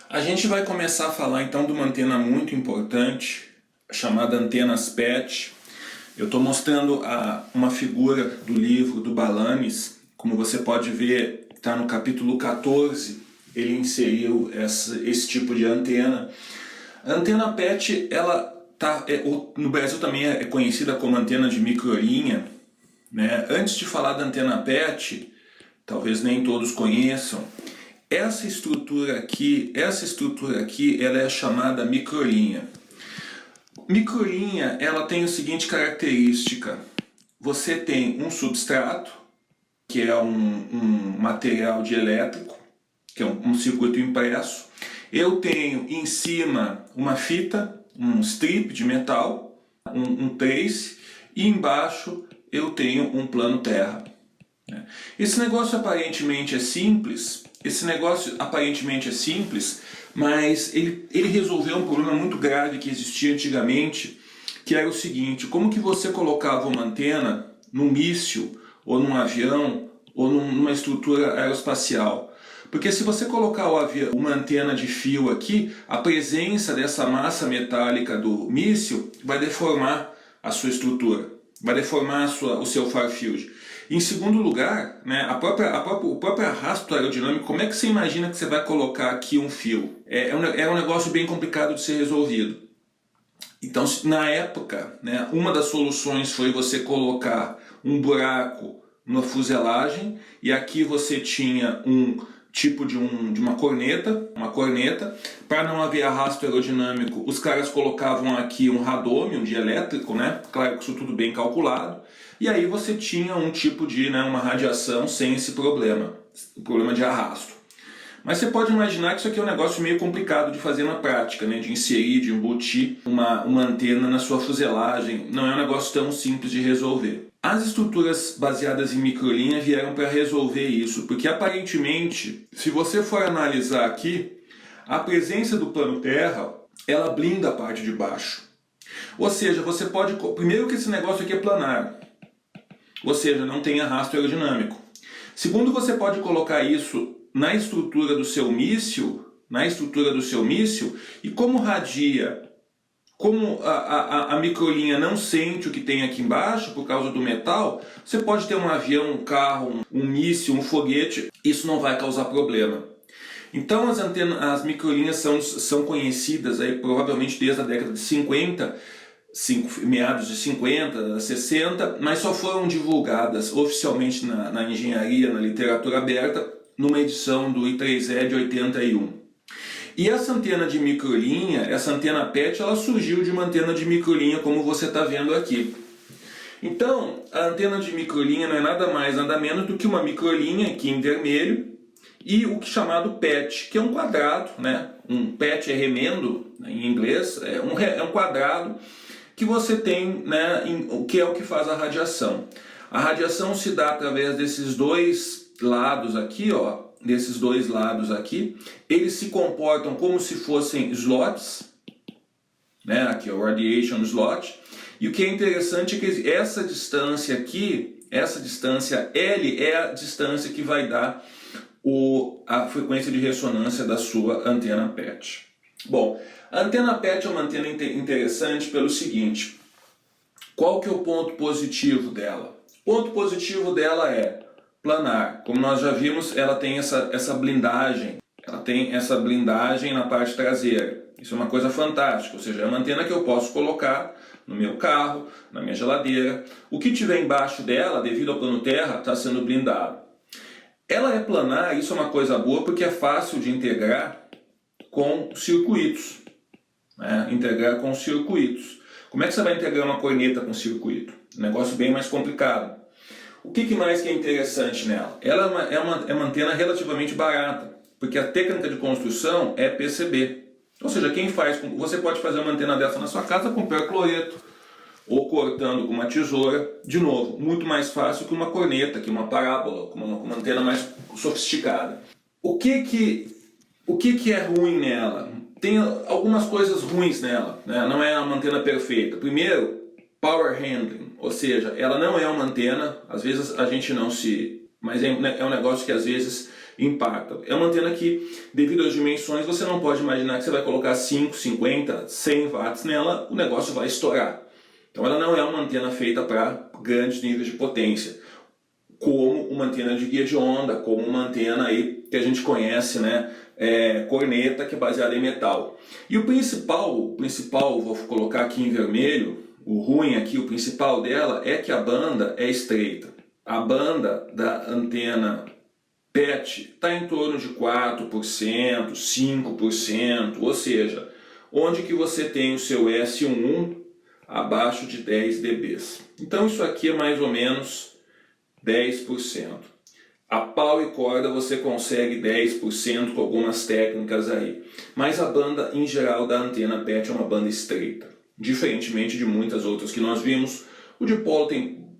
A gente vai começar a falar então de uma antena muito importante, chamada antenas PET. Eu estou mostrando uma figura do livro do Balanis. Como você pode ver, está no capítulo 14, ele inseriu esse tipo de antena. A antena PET, no Brasil também é conhecida como antena de microlinha, né? Antes de falar da antena PET, talvez nem todos conheçam, essa estrutura aqui, ela é chamada microlinha. Microlinha, ela tem a seguinte característica: você tem um substrato, que é um material dielétrico, que é um circuito impresso. Eu tenho em cima uma fita, um strip de metal, um trace, e embaixo eu tenho um plano terra. Esse negócio aparentemente é simples, mas ele resolveu um problema muito grave que existia antigamente, que era o seguinte: como que você colocava uma antena num míssil, ou num avião, ou numa estrutura aeroespacial? Porque se você colocar uma antena de fio aqui, a presença dessa massa metálica do míssil vai deformar a sua estrutura, vai deformar o seu far field. Em segundo lugar, né, o próprio arrasto aerodinâmico, como é que você imagina que você vai colocar aqui um fio? É um negócio bem complicado de ser resolvido. Então, na época, né, uma das soluções foi você colocar um buraco na fuselagem, e aqui você tinha um tipo de uma corneta, para não haver arrasto aerodinâmico. Os caras colocavam aqui um radome, um dielétrico, né? Claro que isso tudo bem calculado. E aí você tinha um tipo de, uma radiação sem esse problema, o problema de arrasto. Mas você pode imaginar que isso aqui é um negócio meio complicado de fazer na prática, né? De inserir, de embutir uma antena na sua fuselagem. Não é um negócio tão simples de resolver. As estruturas baseadas em microlinha vieram para resolver isso, porque aparentemente, se você for analisar aqui, a presença do plano terra, ela blinda a parte de baixo. Ou seja, você pode... Primeiro que esse negócio aqui é planar, ou seja, não tem arrasto aerodinâmico. Segundo, você pode colocar isso na estrutura do seu míssil, e como radia, como a microlinha não sente o que tem aqui embaixo por causa do metal, você pode ter um avião, um carro, um míssil, um foguete, isso não vai causar problema. Então as microlinhas são conhecidas aí, provavelmente desde a década de 50, meados de 50, 60, mas só foram divulgadas oficialmente na engenharia, na literatura aberta, numa edição do I3E de 81. E essa antena de microlinha, essa antena PET, ela surgiu de uma antena de microlinha, como você está vendo aqui. Então, a antena de microlinha não é nada mais, nada menos do que uma microlinha, aqui em vermelho, e o chamado PET, que é um quadrado, né? Um PET é remendo, em inglês, é um quadrado que você tem, né, que é o que faz a radiação. A radiação se dá através desses dois lados aqui, ó. Desses dois lados aqui, eles se comportam como se fossem slots, né? Aqui é o radiation slot, e o que é interessante é que essa distância aqui, essa distância L, é a distância que vai dar a frequência de ressonância da sua antena PET. Bom, a antena PET é uma antena interessante pelo seguinte: qual que é o ponto positivo dela? O ponto positivo dela é planar. Como nós já vimos, ela tem essa blindagem. Ela tem essa blindagem na parte traseira. Isso é uma coisa fantástica. Ou seja, é uma antena que eu posso colocar no meu carro, na minha geladeira. O que tiver embaixo dela, devido ao plano terra, está sendo blindado. Ela é planar, isso é uma coisa boa, porque é fácil de integrar com circuitos. Né? Como é que você vai integrar uma corneta com circuito? Um negócio bem mais complicado. O que mais que é interessante nela? Ela é uma antena relativamente barata, porque a técnica de construção é PCB. Ou seja, você pode fazer uma antena dessa na sua casa com percloreto, ou cortando com uma tesoura. De novo, muito mais fácil que uma corneta, que uma parábola, com uma antena mais sofisticada. O que é ruim nela? Tem algumas coisas ruins nela, né? Não é uma antena perfeita. Primeiro, power handling, ou seja, ela não é uma antena, às vezes a gente não se... mas é um negócio que às vezes impacta. É uma antena que, devido às dimensões, você não pode imaginar que você vai colocar 5, 50, 100 watts nela, o negócio vai estourar. Então ela não é uma antena feita para grandes níveis de potência, como uma antena de guia de onda, como uma antena aí que a gente conhece, né, corneta, que é baseada em metal. E o principal, vou colocar aqui em vermelho, o ruim aqui, o principal dela é que a banda é estreita. A banda da antena PET está em torno de 4%, 5%, ou seja, onde que você tem o seu S11 abaixo de 10 dB. Então isso aqui é mais ou menos 10%. A pau e corda você consegue 10% com algumas técnicas aí. Mas a banda em geral da antena PET é uma banda estreita. Diferentemente de muitas outras que nós vimos, o dipolo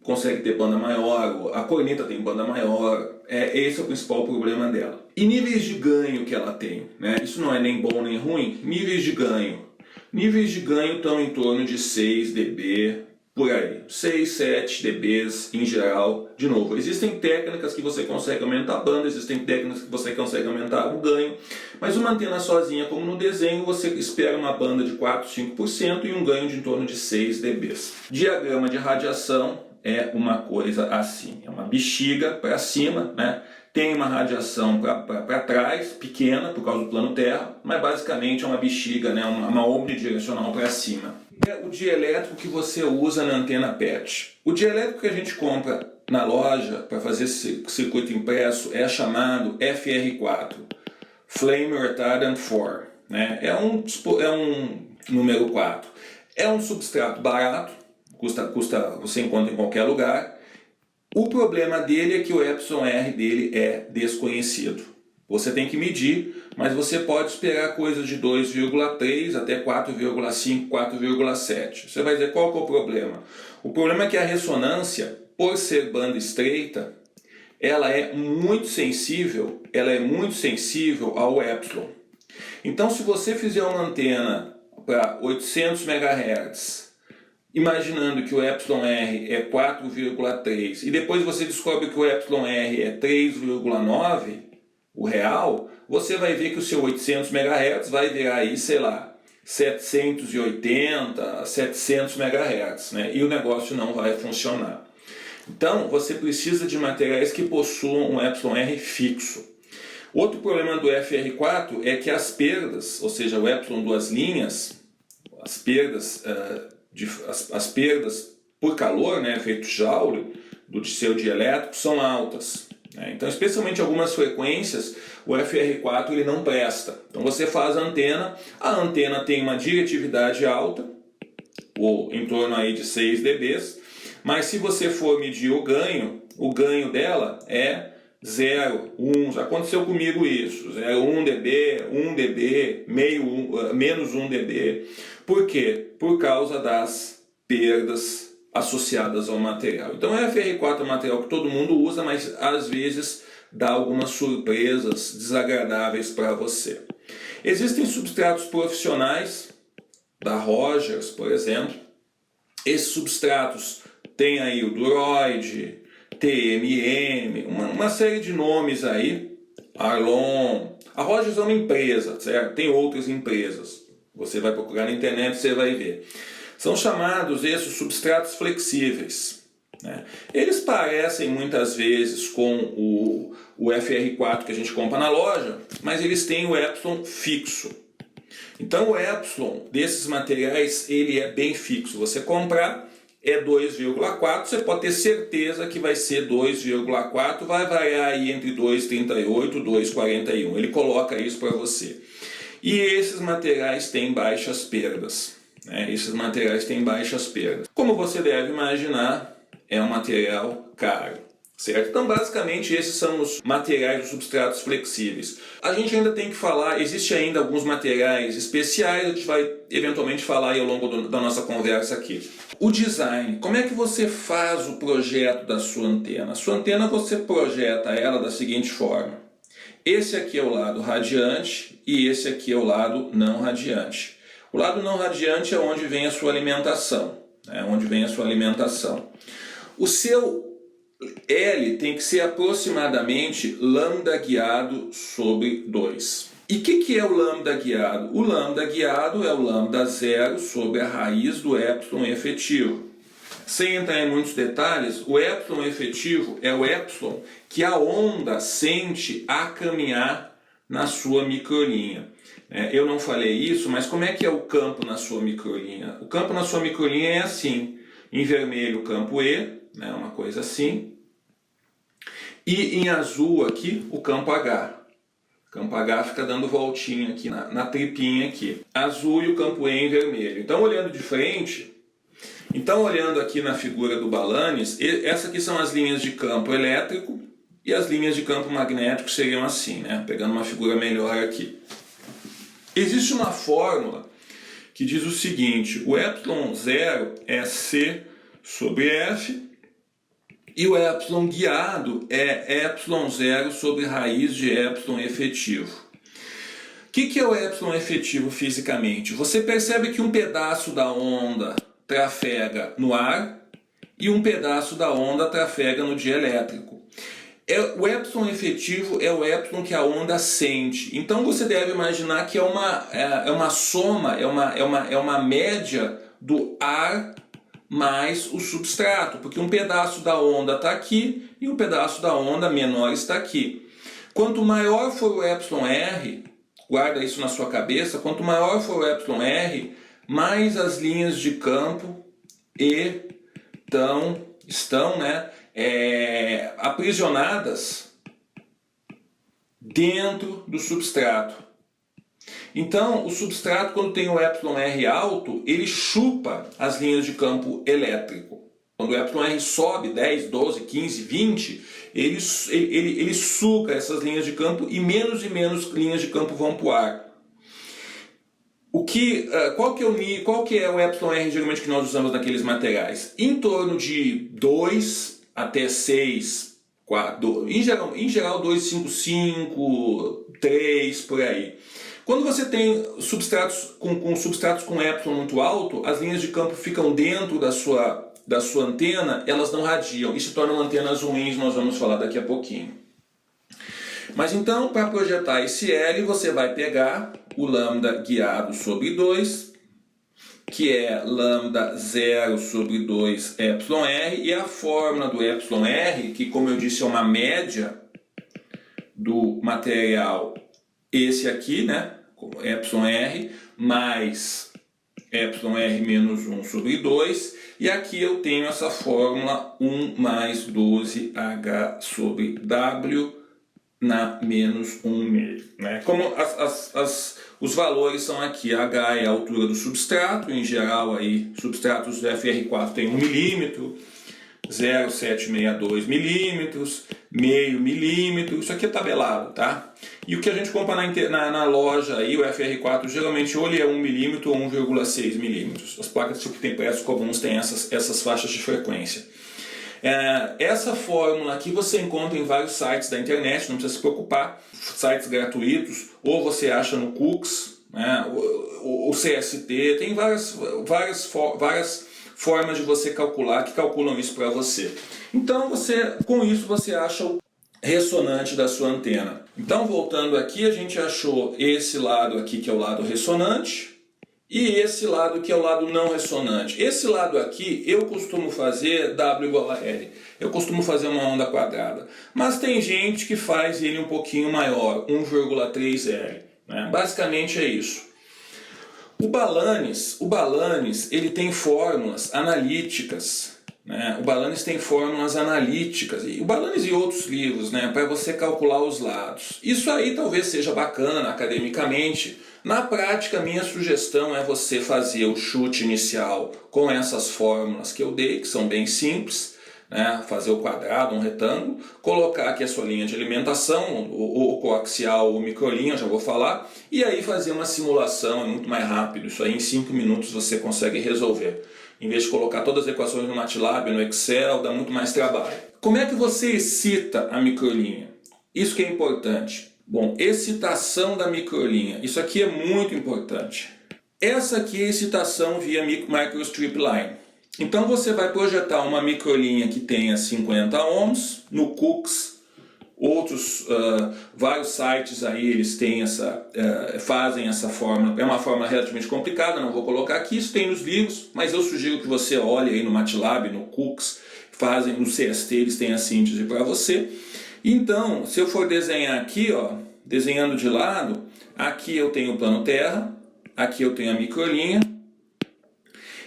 consegue ter banda maior, a corneta tem banda maior, esse é o principal problema dela. E níveis de ganho que ela tem, né? Isso não é nem bom nem ruim, níveis de ganho. Níveis de ganho estão em torno de 6 dB, por aí, 6, 7 dBs em geral. De novo, existem técnicas que você consegue aumentar a banda, existem técnicas que você consegue aumentar o ganho, mas uma antena sozinha, como no desenho, você espera uma banda de 4, 5% e um ganho de em torno de 6 dBs. Diagrama de radiação é uma coisa assim, é uma bexiga para cima, né? Tem uma radiação para trás, pequena, por causa do plano Terra, mas basicamente é uma bexiga, né? uma omnidirecional para cima. É o dielétrico que você usa na antena PET. O dielétrico que a gente compra na loja para fazer circuito impresso é chamado FR4, Flame Retardant 4. Né? É um número 4. É um substrato barato, você encontra em qualquer lugar. O problema dele é que o εr dele é desconhecido. Você tem que medir, mas você pode esperar coisas de 2,3 até 4,5, 4,7. Você vai dizer qual que é o problema? O problema é que a ressonância, por ser banda estreita, ela é muito sensível ao epsilon. Então se você fizer uma antena para 800 MHz, imaginando que o εr é 4,3 e depois você descobre que o εr é 3,9, o real, você vai ver que o seu 800 MHz vai virar aí, sei lá, 780, 700 MHz, né? E o negócio não vai funcionar. Então você precisa de materiais que possuam um εr fixo. Outro problema do FR4 é que as perdas, ou seja, o epsilon duas linhas, as perdas por calor, né, efeito Joule, do seu dielétrico são altas. Né? Então, especialmente algumas frequências, o FR4 ele não presta. Então você faz a antena tem uma diretividade alta, ou em torno aí de 6 dB, mas se você for medir o ganho dela é 0, 1, já aconteceu comigo isso, 0, 1 dB, 1 dB, menos 1 dB. Por quê? Por causa das perdas associadas ao material. Então o FR4 é um material que todo mundo usa, mas às vezes dá algumas surpresas desagradáveis para você. Existem substratos profissionais, da Rogers, por exemplo. Esses substratos tem aí o Duroid, TMM, uma série de nomes aí, Arlon. A Rogers é uma empresa, certo? Tem outras empresas. Você vai procurar na internet e você vai ver. São chamados esses substratos flexíveis. Né? Eles parecem muitas vezes com o FR4 que a gente compra na loja, mas eles têm o epsilon fixo. Então o epsilon desses materiais ele é bem fixo. Você comprar é 2,4, você pode ter certeza que vai ser 2,4, vai variar aí entre 2,38 e 2,41. Ele coloca isso para você. E esses materiais têm baixas perdas. Né? Esses materiais têm baixas perdas. Como você deve imaginar, é um material caro. Certo? Então, basicamente, esses são os materiais, os substratos flexíveis. A gente ainda tem que falar, existe ainda alguns materiais especiais, a gente vai eventualmente falar aí ao longo da nossa conversa aqui. O design, como é que você faz o projeto da sua antena? A sua antena você projeta ela da seguinte forma. Esse aqui é o lado radiante e esse aqui é o lado não radiante. O lado não radiante é onde vem a sua alimentação. Né? Onde vem a sua alimentação. O seu L tem que ser aproximadamente lambda guiado sobre 2. E o que é o lambda guiado? O lambda guiado é o lambda zero sobre a raiz do epsilon efetivo. Sem entrar em muitos detalhes, o epsilon efetivo é o epsilon que a onda sente a caminhar na sua microlinha. Eu não falei isso, mas como é que é o campo na sua microlinha? O campo na sua microlinha é assim. Em vermelho o campo E, uma coisa assim. E em azul aqui o campo H. O campo H fica dando voltinha aqui na tripinha aqui. Azul e o campo E em vermelho. Então olhando de frente, olhando aqui na figura do Balanis, essas aqui são as linhas de campo elétrico e as linhas de campo magnético seriam assim, pegando uma figura melhor aqui. Existe uma fórmula que diz o seguinte: o epsilon zero é C sobre F e o epsilon guiado é epsilon zero sobre raiz de epsilon efetivo. O que é o epsilon efetivo fisicamente? Você percebe que um pedaço da onda trafega no ar e um pedaço da onda trafega no dielétrico. O epsilon efetivo é o epsilon que a onda sente. Então você deve imaginar que é uma soma, é uma média do ar mais o substrato, porque um pedaço da onda está aqui e um pedaço da onda menor está aqui. Quanto maior for o epsilon R, guarda isso na sua cabeça, quanto maior for o epsilon R, mais as linhas de campo estão aprisionadas dentro do substrato. Então, o substrato, quando tem o epsilon R alto, ele chupa as linhas de campo elétrico. Quando o epsilon R sobe 10, 12, 15, 20, ele suga essas linhas de campo e menos linhas de campo vão para o ar. Qual que é o epsilon R geralmente que nós usamos naqueles materiais? Em torno de 2 até 6, 4, em geral 2,55, 3, por aí. Quando você tem substratos com epsilon muito alto, as linhas de campo ficam dentro da sua antena, elas não radiam e se tornam antenas ruins, nós vamos falar daqui a pouquinho. Mas então, para projetar esse L, você vai pegar o lambda guiado sobre 2, que é lambda 0 sobre 2 epsilon R, e a fórmula do epsilon R, que como eu disse é uma média do material, esse aqui, como epsilon R, mais epsilon R menos 1 sobre 2, e aqui eu tenho essa fórmula 1 mais 12H sobre W na menos 1,5. Como os valores são aqui, H é a altura do substrato, em geral aí, substratos do FR4 tem 1 milímetro, 0,762 milímetros, meio milímetro, isso aqui é tabelado, tá? E o que a gente compra na loja aí, o FR4, geralmente ou ele é 1 milímetro ou 1,6 milímetros. As placas tipo tem preços comuns têm essas faixas de frequência. Essa fórmula aqui você encontra em vários sites da internet, não precisa se preocupar, sites gratuitos, ou você acha no Cooks, o CST, tem várias formas de você calcular, que calculam isso para você. Então com isso você acha o ressonante da sua antena. Então voltando aqui, a gente achou esse lado aqui que é o lado ressonante, e esse lado que é o lado não ressonante. Esse lado aqui eu costumo fazer W igual a L. Eu costumo fazer uma onda quadrada. Mas tem gente que faz ele um pouquinho maior, 1,3 L. Basicamente é isso. O Balanis ele tem fórmulas analíticas. O Balanis tem fórmulas analíticas. E o Balanis e outros livros, para você calcular os lados. Isso aí talvez seja bacana academicamente. Na prática, minha sugestão é você fazer o chute inicial com essas fórmulas que eu dei, que são bem simples, fazer o quadrado, um retângulo, colocar aqui a sua linha de alimentação, o coaxial ou microlinha, eu já vou falar, e aí fazer uma simulação, é muito mais rápido, isso aí em 5 minutos você consegue resolver. Em vez de colocar todas as equações no MATLAB, no Excel, dá muito mais trabalho. Como é que você excita a microlinha? Isso que é importante. Bom, excitação da microlinha. Isso aqui é muito importante. Essa aqui é a excitação via microstrip line. Então você vai projetar uma microlinha que tenha 50 ohms no Cooks. Vários sites aí eles têm fazem essa fórmula. É uma fórmula relativamente complicada, não vou colocar aqui, isso tem nos livros, mas eu sugiro que você olhe aí no MATLAB, no Cooks, no CST eles têm a síntese para você. Então, se eu for desenhar aqui, ó, desenhando de lado, aqui eu tenho o plano terra, aqui eu tenho a microlinha,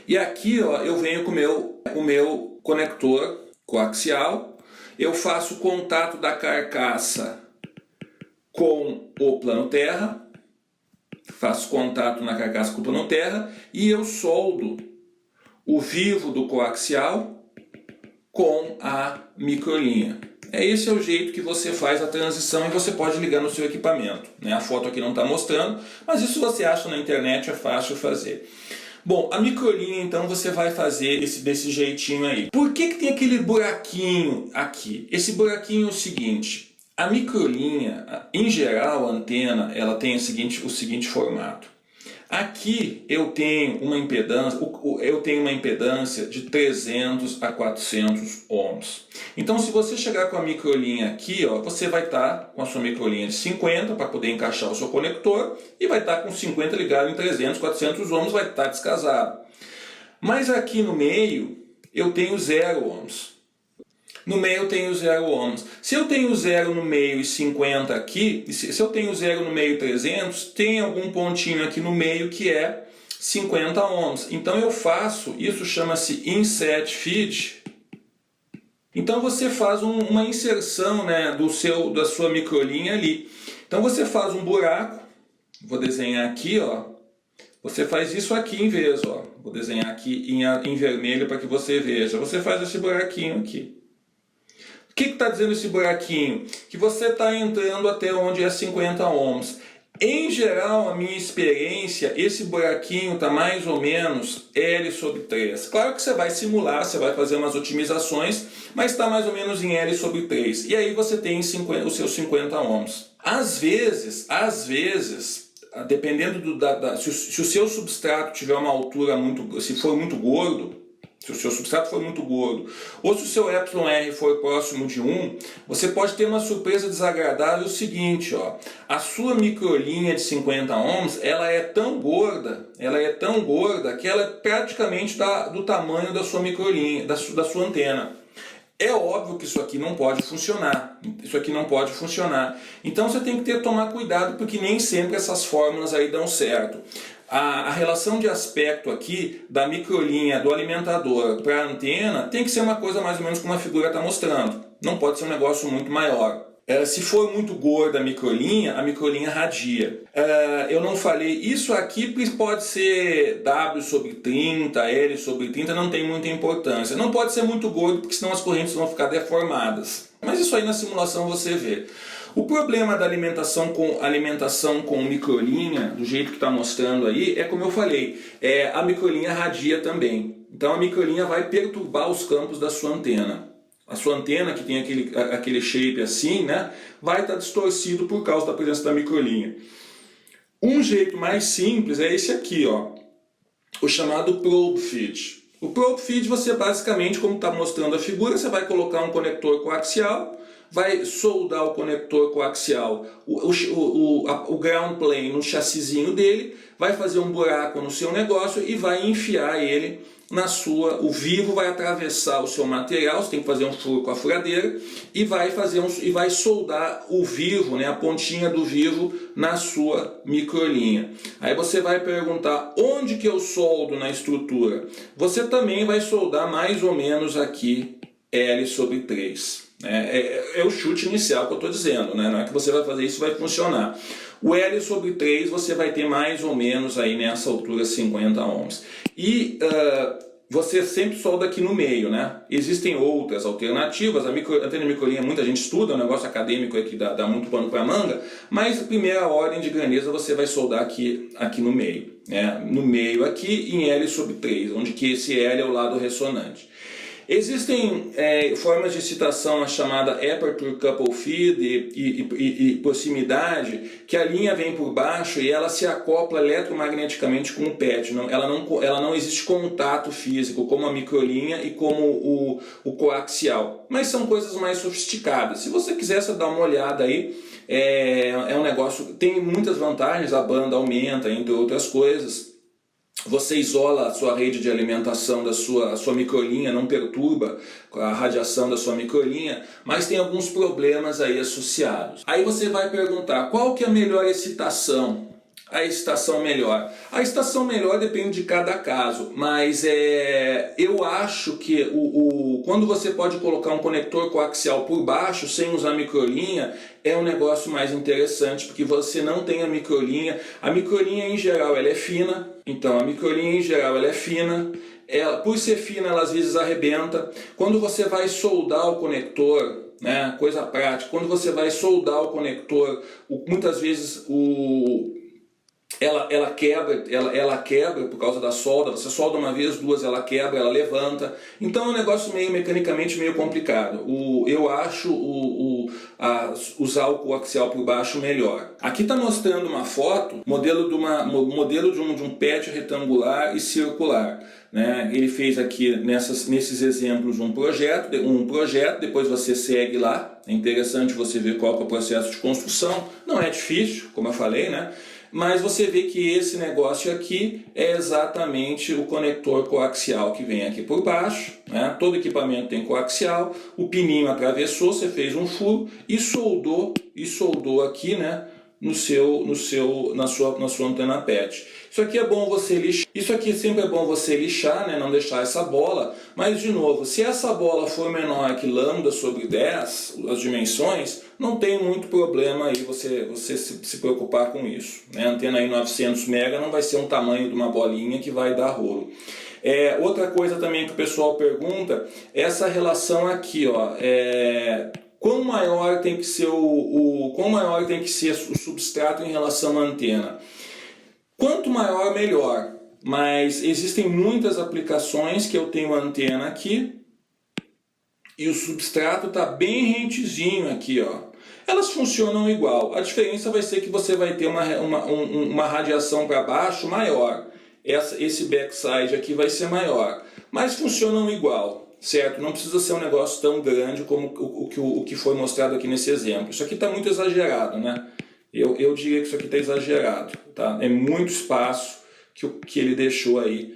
e aqui ó, eu venho com o meu conector coaxial. Eu faço contato da carcaça com o plano terra, faço contato na carcaça com o plano terra e eu soldo o vivo do coaxial com a microlinha. Esse é o jeito que você faz a transição e você pode ligar no seu equipamento. A foto aqui não está mostrando, mas isso você acha na internet, é fácil fazer. Bom, a microlinha então você vai fazer desse jeitinho aí. Por que tem aquele buraquinho aqui? Esse buraquinho é o seguinte, a microlinha, em geral a antena, ela tem o seguinte formato. Aqui eu tenho uma impedância de 300 a 400 ohms. Então se você chegar com a microlinha aqui, ó, você vai estar com a sua microlinha de 50 para poder encaixar o seu conector e vai estar com 50 ligado em 300, 400 ohms, vai estar descasado. Mas aqui no meio eu tenho 0 ohms. No meio eu tenho 0 ohms. Se eu tenho 0 no meio e 50 aqui, se eu tenho 0 no meio e 300, tem algum pontinho aqui no meio que é 50 ohms. Então eu faço, isso chama-se inset feed. Então você faz uma inserção, né, da sua microlinha ali. Então você faz um buraco, vou desenhar aqui, ó. Você faz isso aqui em vez, ó. Vou desenhar aqui em vermelho para que você veja. Você faz esse buraquinho aqui. O que está dizendo esse buraquinho? Que você está entrando até onde é 50 ohms. Em geral, a minha experiência, esse buraquinho está mais ou menos L sobre 3. Claro que você vai simular, você vai fazer umas otimizações, mas está mais ou menos em L sobre 3. E aí você tem os seus 50 ohms. Às vezes, dependendo se o seu substrato tiver uma altura se for muito gordo, se o seu substrato for muito gordo, ou se o seu εr for próximo de 1, você pode ter uma surpresa desagradável o seguinte, ó, a sua microlinha de 50 ohms, ela é tão gorda que ela é praticamente do tamanho da sua microlinha, da sua antena. É óbvio que isso aqui não pode funcionar. Então você tem que tomar cuidado, porque nem sempre essas fórmulas aí dão certo. A relação de aspecto aqui da microlinha do alimentador para a antena tem que ser uma coisa mais ou menos como a figura está mostrando. Não pode ser um negócio muito maior. Se for muito gorda a microlinha radia. Eu não falei, isso aqui pode ser W sobre 30, L sobre 30, não tem muita importância. Não pode ser muito gordo, porque senão as correntes vão ficar deformadas. Mas isso aí na simulação você vê. O problema da alimentação com microlinha, do jeito que está mostrando aí, é como eu falei, a microlinha radia também. Então a microlinha vai perturbar os campos da sua antena. A sua antena, que tem aquele shape assim, né, vai estar distorcido por causa da presença da microlinha. Um jeito mais simples é esse aqui, ó, o chamado probe feed. O probe feed, você basicamente, como está mostrando a figura, você vai colocar um conector coaxial, vai soldar o conector coaxial, o ground plane no chassizinho dele, vai fazer um buraco no seu negócio e vai enfiar ele o vivo vai atravessar o seu material, você tem que fazer um furo com a furadeira e vai soldar o vivo, né, a pontinha do vivo na sua microlinha. Aí você vai perguntar onde que eu soldo na estrutura. Você também vai soldar mais ou menos aqui L sobre 3. É o chute inicial que eu estou dizendo, né? Não é que você vai fazer isso e vai funcionar. O L sobre 3 você vai ter mais ou menos aí nessa altura 50 ohms. E você sempre solda aqui no meio, né? Existem outras alternativas, a antena microlinha muita gente estuda, é um negócio acadêmico que dá muito pano para manga, mas a primeira ordem de grandeza você vai soldar aqui no meio. No meio aqui em L sobre 3, onde que esse L é o lado ressonante. Existem formas de excitação, a chamada aperture couple feed e proximidade, que a linha vem por baixo e ela se acopla eletromagneticamente com o PET. Ela não existe contato físico, como a microlinha e como o coaxial. Mas são coisas mais sofisticadas. Se você quiser dar uma olhada aí, é um negócio, tem muitas vantagens, a banda aumenta, entre outras coisas. Você isola a sua rede de alimentação da sua microlinha, não perturba a radiação da sua microlinha, mas tem alguns problemas aí associados. Aí você vai perguntar, qual que é a melhor excitação? A excitação melhor. A excitação melhor depende de cada caso, mas eu acho que quando você pode colocar um conector coaxial por baixo, sem usar microlinha, é um negócio mais interessante, porque você não tem a microlinha. A microlinha em geral ela é fina, então a microlinha em geral ela é fina. Por ser fina, ela às vezes arrebenta. Quando você vai soldar o conector, né, coisa prática, quando você vai soldar o conector, muitas vezes ela quebra por causa da solda. Você solda uma vez, duas, ela quebra, ela levanta. Então é um negócio mecanicamente meio complicado. Eu acho usar o coaxial por baixo melhor. Aqui está mostrando uma foto, modelo de um PET retangular e circular. Né? Ele fez aqui nesses exemplos um projeto, depois você segue lá. É interessante você ver qual que é o processo de construção. Não é difícil, como eu falei, né? Mas você vê que esse negócio aqui é exatamente o conector coaxial que vem aqui por baixo, né? Todo equipamento tem coaxial, o pininho atravessou, você fez um furo e soldou aqui, né? Na sua antena PET. Isso aqui é bom você lixar. Isso aqui sempre é bom você lixar, né? Não deixar essa bola. Mas de novo, se essa bola for menor que lambda sobre 10, as dimensões, não tem muito problema aí você se preocupar com isso. Né? A antena aí 900 MHz não vai ser um tamanho de uma bolinha que vai dar rolo. Outra coisa também que o pessoal pergunta é essa relação aqui, ó. Quão maior tem que ser o substrato em relação à antena? Quanto maior, melhor. Mas existem muitas aplicações que eu tenho a antena aqui e o substrato está bem rentezinho aqui, ó. Elas funcionam igual. A diferença vai ser que você vai ter uma radiação para baixo maior. Esse backside aqui vai ser maior. Mas funcionam igual. Certo? Não precisa ser um negócio tão grande como o que foi mostrado aqui nesse exemplo. Isso aqui está muito exagerado, né? Eu diria que isso aqui está exagerado. Tá? É muito espaço que ele deixou aí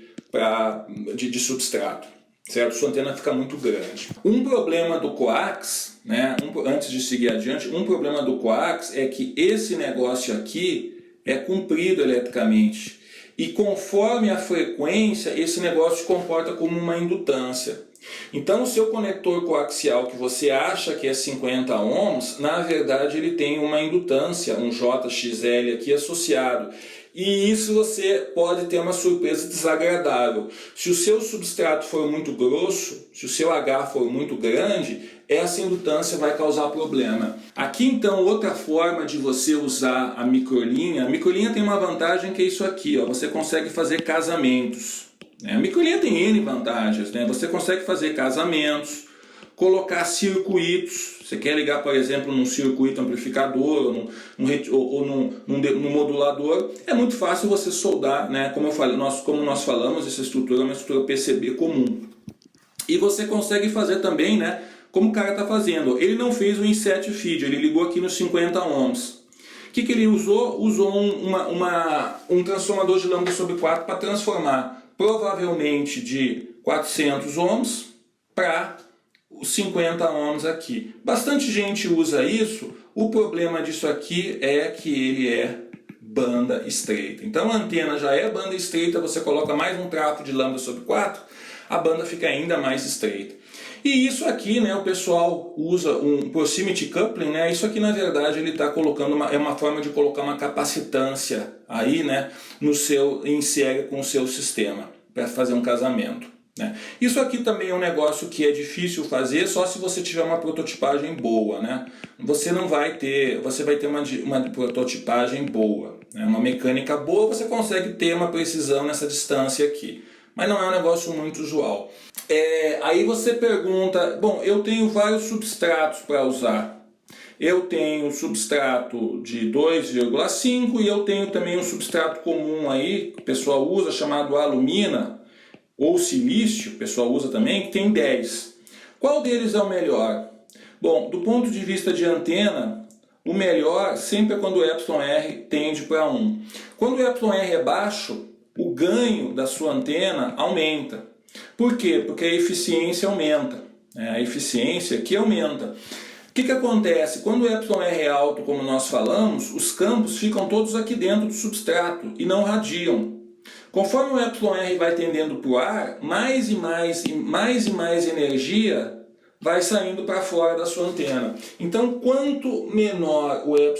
de substrato. Certo? Sua antena fica muito grande. Um problema do coax, né? Antes de seguir adiante, um problema do coax é que esse negócio aqui é comprido eletricamente. E conforme a frequência, esse negócio se comporta como uma indutância. Então o seu conector coaxial que você acha que é 50 ohms, na verdade ele tem uma indutância, um JXL aqui associado. E isso você pode ter uma surpresa desagradável. Se o seu substrato for muito grosso, se o seu H for muito grande, essa indutância vai causar problema. Aqui então outra forma de você usar a microlinha tem uma vantagem que é isso aqui, ó, você consegue fazer casamentos. A microlinha tem N vantagens, né? Você consegue fazer casamentos, colocar circuitos. Você quer ligar, por exemplo, num circuito amplificador ou num modulador. É muito fácil você soldar, né? Como nós falamos, essa estrutura é uma estrutura PCB comum. E você consegue fazer também, né? Como o cara está fazendo. Ele não fez o inset feed, ele ligou aqui nos 50 ohms. O que ele usou? Usou um transformador de lambda sobre 4 para transformar provavelmente de 400 ohms para os 50 ohms aqui. Bastante gente usa isso. O problema disso aqui é que ele é banda estreita. Então a antena já é banda estreita, você coloca mais um trafo de lambda sobre 4, a banda fica ainda mais estreita. E isso aqui, né, o pessoal usa um proximity coupling, né? Isso aqui na verdade ele está colocando uma forma de colocar uma capacitância aí, né, em série com o seu sistema para fazer um casamento. Né? Isso aqui também é um negócio que é difícil fazer só se você tiver uma prototipagem boa, né? Você vai ter uma prototipagem boa, né? Uma mecânica boa, você consegue ter uma precisão nessa distância aqui. mas não é um negócio muito usual. Aí você pergunta, bom, eu tenho vários substratos para usar. Eu tenho substrato de 2,5 e eu tenho também um substrato comum aí, que o pessoal usa, chamado alumina, ou silício, o pessoal usa também, que tem 10. Qual deles é o melhor? Bom, do ponto de vista de antena, o melhor sempre é quando o εr tende para 1. Quando o εr é baixo, o ganho da sua antena aumenta. Por quê? Porque a eficiência aumenta. A eficiência aqui aumenta. O que acontece? Quando o εr é alto, como nós falamos, os campos ficam todos aqui dentro do substrato e não radiam. Conforme o εr vai tendendo para o ar, mais e mais energia vai saindo para fora da sua antena. Então, quanto menor o εr,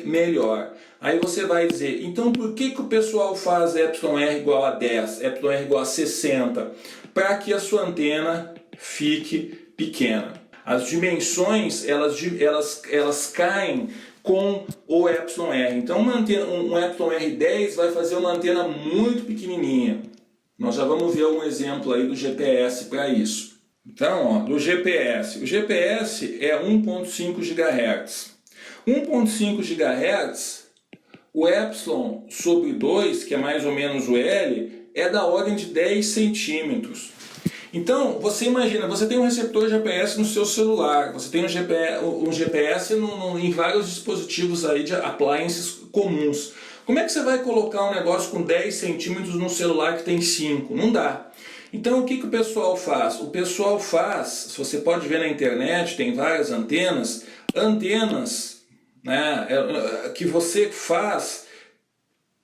melhor. Aí você vai dizer, então por que o pessoal faz εr igual a 10, εr igual a 60? Para que a sua antena fique pequena. As dimensões, elas caem com o εr. Então um εr 10 vai fazer uma antena muito pequenininha. Nós já vamos ver um exemplo aí do GPS para isso. Então, do GPS. O GPS é 1.5 GHz. 1.5 GHz, o ε sobre 2, que é mais ou menos o L, é da ordem de 10 centímetros. Então, você imagina, você tem um receptor GPS no seu celular, você tem um GPS em vários dispositivos aí de appliances comuns. Como é que você vai colocar um negócio com 10 centímetros no celular que tem 5? Não dá. Então, o que o pessoal faz? O pessoal faz, se você pode ver na internet, tem várias antenas, né, que você faz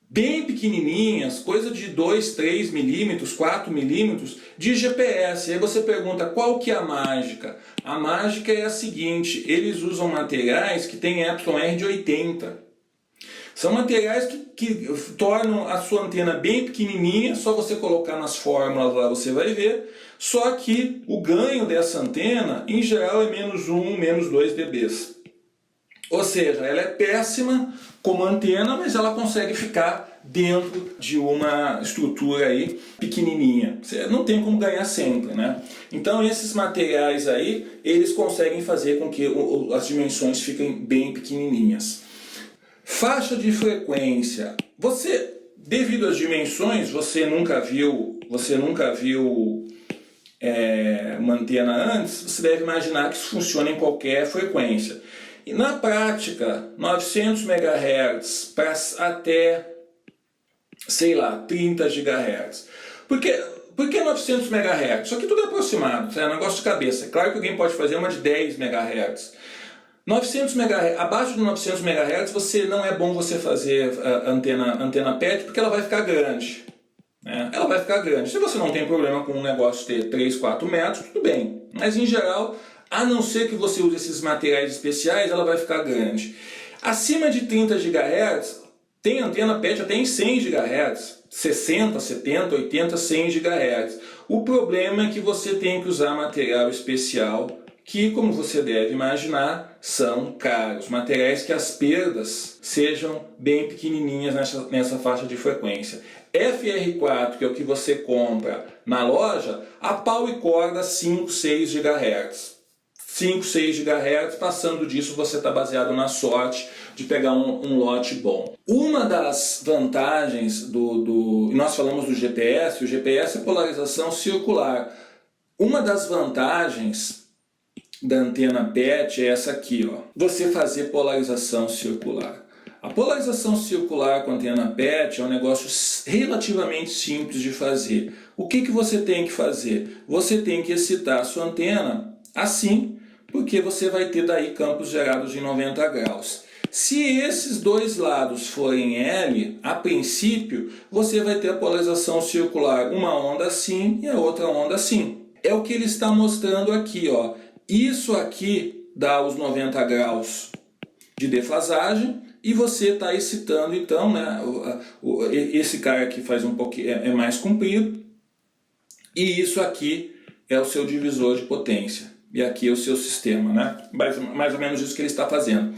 bem pequenininhas, coisa de 2, 3 milímetros, 4 milímetros de GPS. Aí você pergunta, qual que é a mágica? A mágica é a seguinte, eles usam materiais que têm εr de 80. São materiais que tornam a sua antena bem pequenininha, só você colocar nas fórmulas lá você vai ver, só que o ganho dessa antena, em geral, é menos 1, menos 2 dBs. Ou seja, ela é péssima como antena, mas ela consegue ficar dentro de uma estrutura aí pequenininha. Você não tem como ganhar sempre, né? Então esses materiais aí, eles conseguem fazer com que as dimensões fiquem bem pequenininhas. Faixa de frequência. Você, devido às dimensões, você nunca viu uma antena antes, você deve imaginar que isso funciona em qualquer frequência. E na prática, 900 MHz até, sei lá, 30 GHz. Por que 900 MHz? Isso aqui tudo é aproximado, é um negócio de cabeça. É claro que alguém pode fazer uma de 10 MHz. 900 MHz, abaixo de 900 MHz não é bom você fazer antena PET porque ela vai ficar grande. Né? Ela vai ficar grande. Se você não tem problema com um negócio ter 3, 4 metros, tudo bem. Mas em geral, a não ser que você use esses materiais especiais, ela vai ficar grande. Acima de 30 GHz, tem antena PET até em 100 GHz. 60, 70, 80, 100 GHz. O problema é que você tem que usar material especial que, como você deve imaginar, são caros. Materiais que as perdas sejam bem pequenininhas nessa faixa de frequência. FR4, que é o que você compra na loja, a pau e corda 5, 6 GHz. 5, 6 GHz, passando disso você está baseado na sorte de pegar um lote bom. Uma das vantagens nós falamos do GPS, o GPS é polarização circular. Uma das vantagens da antena PET é essa aqui, ó. Você fazer polarização circular. A polarização circular com antena PET é um negócio relativamente simples de fazer. O que você tem que fazer? Você tem que excitar a sua antena assim, porque você vai ter daí campos gerados em 90 graus. Se esses dois lados forem L, a princípio, você vai ter a polarização circular, uma onda assim e a outra onda assim. É o que ele está mostrando aqui, ó. Isso aqui dá os 90 graus de defasagem e você está excitando, então, né, esse cara aqui faz um pouquinho, é mais comprido, e isso aqui é o seu divisor de potência. E aqui é o seu sistema, né? Mais ou menos isso que ele está fazendo.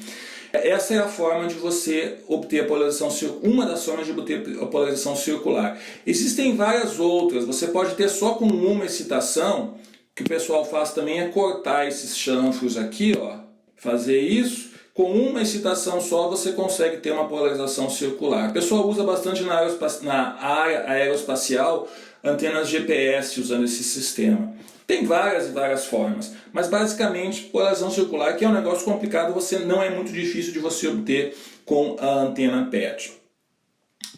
Essa é a forma de você obter a polarização circular, uma das formas de obter a polarização circular. Existem várias outras, você pode ter só com uma excitação. O que o pessoal faz também é cortar esses chanfros aqui, ó, fazer isso. Com uma excitação só você consegue ter uma polarização circular. O pessoal usa bastante na área aeroespacial antenas GPS usando esse sistema. Tem várias e várias formas, mas basicamente polarização circular, que é um negócio complicado, não é muito difícil de você obter com a antena PET.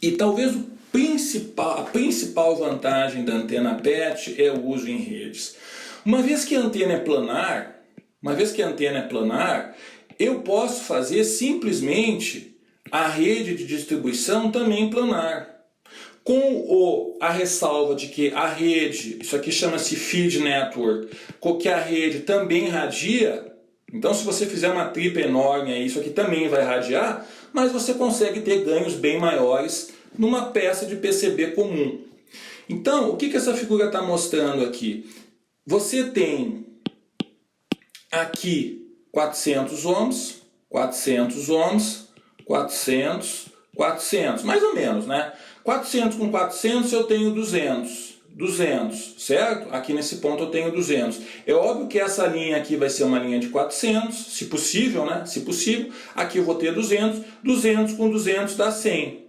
E talvez a principal vantagem da antena PET é o uso em redes. Uma vez que a antena é planar, eu posso fazer simplesmente a rede de distribuição também planar. Com a ressalva de que a rede, isso aqui chama-se feed network, que a rede também radia. Então se você fizer uma tripa enorme, isso aqui também vai radiar, mas você consegue ter ganhos bem maiores numa peça de PCB comum. Então o que essa figura está mostrando aqui? Você tem aqui 400 ohms, 400 ohms, 400, 400, mais ou menos, né? 400 com 400 eu tenho 200, 200, certo? Aqui nesse ponto eu tenho 200. É óbvio que essa linha aqui vai ser uma linha de 400, se possível, né? Se possível. Aqui eu vou ter 200, 200 com 200 dá 100.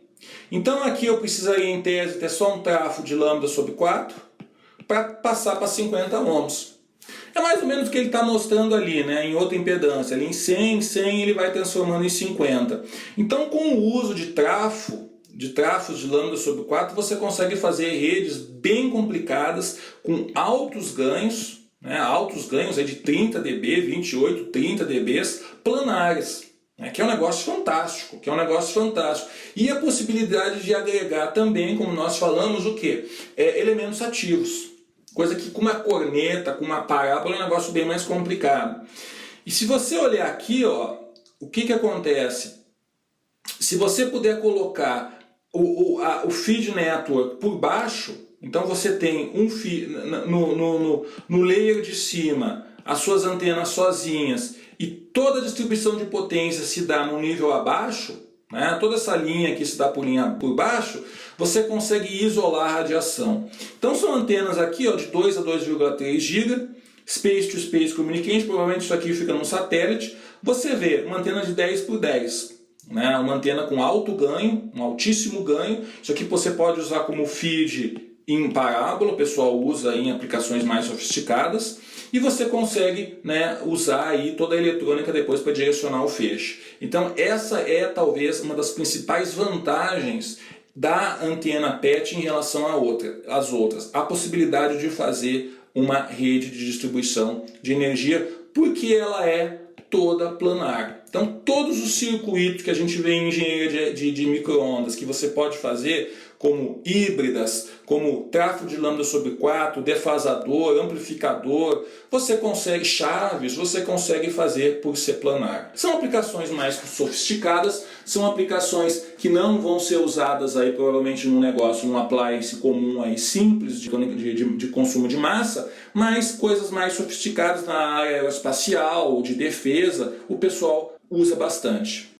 Então aqui eu precisaria em tese ter só um trafo de lambda sobre 4 para passar para 50 ohms. É mais ou menos o que ele está mostrando ali, né? Em outra impedância. Ali em 100, 100 ele vai transformando em 50. Então com o uso de trafos de lambda sobre 4, você consegue fazer redes bem complicadas, com altos ganhos, né? Altos ganhos de 30 dB, 28, 30 dB, planares. Que é um negócio fantástico, E a possibilidade de agregar também, como nós falamos, o quê? Elementos ativos. Coisa que com uma corneta, com uma parábola é um negócio bem mais complicado. E se você olhar aqui, ó, o que acontece? Se você puder colocar o feed network por baixo, então você tem um feed, no layer de cima, as suas antenas sozinhas, e toda a distribuição de potência se dá no nível abaixo, né? Toda essa linha aqui se dá por baixo, você consegue isolar a radiação. Então são antenas aqui, ó, de 2 a 2,3 GB, Space to Space Communication, provavelmente isso aqui fica num satélite. Você vê uma antena de 10 por 10, né? Uma antena com alto ganho, um altíssimo ganho. Isso aqui você pode usar como feed em parábola, o pessoal usa em aplicações mais sofisticadas. E você consegue, né, usar aí toda a eletrônica depois para direcionar o feixe. Então essa é talvez uma das principais vantagens da antena PET em relação às outras. A possibilidade de fazer uma rede de distribuição de energia, porque ela é toda planar. Então todos os circuitos que a gente vê em engenharia de micro-ondas que você pode fazer, como híbridas, como tráfego de lambda sobre 4, defasador, amplificador, você consegue, chaves, você consegue fazer por ser planar. São aplicações mais sofisticadas, são aplicações que não vão ser usadas aí provavelmente num negócio, num appliance comum aí simples de consumo de massa, mas coisas mais sofisticadas na área aeroespacial, de defesa, o pessoal usa bastante.